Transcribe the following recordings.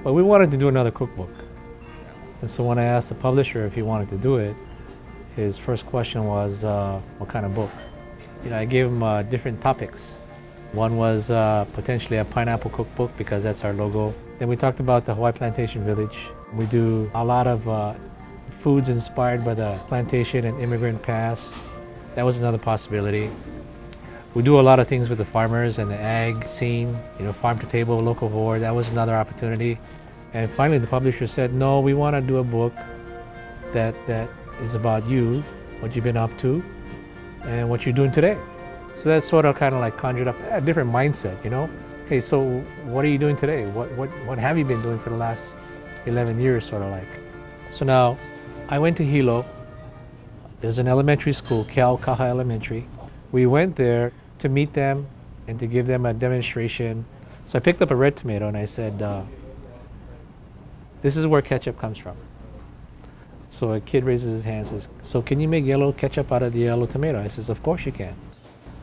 But we wanted to do another cookbook. And so when I asked the publisher if he wanted to do it, his first question was, what kind of book? You know, I gave him different topics. One was potentially a pineapple cookbook because that's our logo. Then we talked about the Hawaii Plantation Village. We do a lot of foods inspired by the plantation and immigrant past. That was another possibility. We do a lot of things with the farmers and the ag scene, you know, farm to table, local board. That was another opportunity. And finally the publisher said, no, we want to do a book that is about you, what you've been up to, and what you're doing today. So that sort of kind of like conjured up a different mindset, you know? Hey, so what are you doing today? What have you been doing for the last 11 years, sort of like? So now, I went to Hilo. There's an elementary school, Kaha Elementary. We went there to meet them and to give them a demonstration. So I picked up a red tomato and I said, this is where ketchup comes from. So a kid raises his hand and says, so can you make yellow ketchup out of the yellow tomato? I says, of course you can.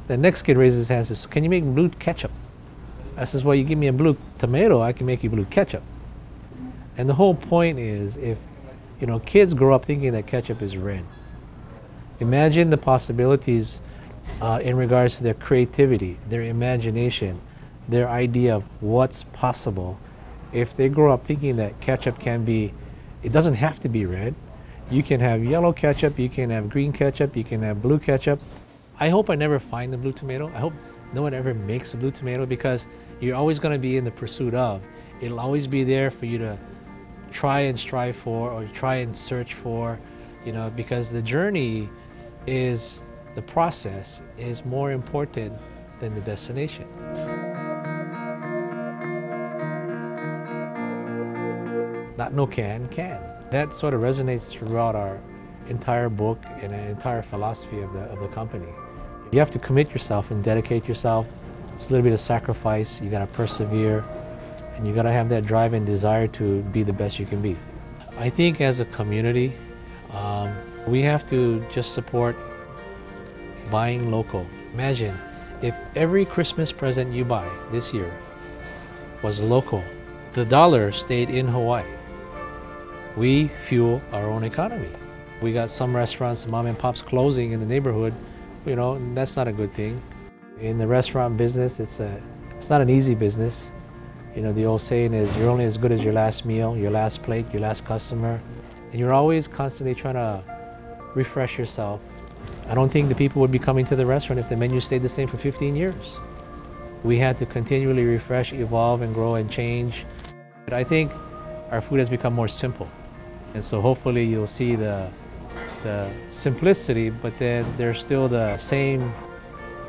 The next kid raises his hand and says, so can you make blue ketchup? I says, well, you give me a blue tomato, I can make you blue ketchup. And the whole point is, if you know, kids grow up thinking that ketchup is red, imagine the possibilities in regards to their creativity, their imagination, their idea of what's possible. If they grow up thinking that ketchup can be, it doesn't have to be red. You can have yellow ketchup, you can have green ketchup, you can have blue ketchup. I hope I never find the blue tomato. I hope no one ever makes a blue tomato, because you're always going to be in the pursuit of. It'll always be there for you to try and strive for, or try and search for, you know, because the journey is, the process is more important than the destination. Not no can. That sort of resonates throughout our entire book and an entire philosophy of the company. You have to commit yourself and dedicate yourself. It's a little bit of sacrifice. You gotta persevere, and you gotta have that drive and desire to be the best you can be. I think as a community, we have to just support buying local. Imagine if every Christmas present you buy this year was local, the dollar stayed in Hawaii. We fuel our own economy. We got some restaurants, mom and pops closing in the neighborhood. You know, that's not a good thing. In the restaurant business, it's not an easy business. You know, the old saying is, you're only as good as your last meal, your last plate, your last customer. And you're always constantly trying to refresh yourself. I don't think the people would be coming to the restaurant if the menu stayed the same for 15 years. We had to continually refresh, evolve, and grow and change. But I think our food has become more simple. And so hopefully you'll see the simplicity, but then there's still the same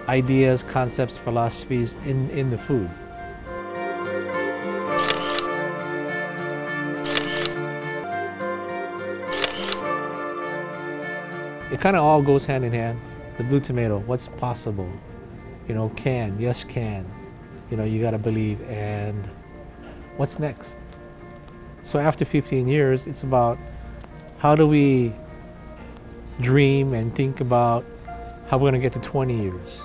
ideas, concepts, philosophies in the food. It kind of all goes hand in hand. The blue tomato, what's possible? You know, can, yes can. You know, you gotta believe, and what's next? So after 15 years, it's about how do we dream and think about how we're gonna get to 20 years.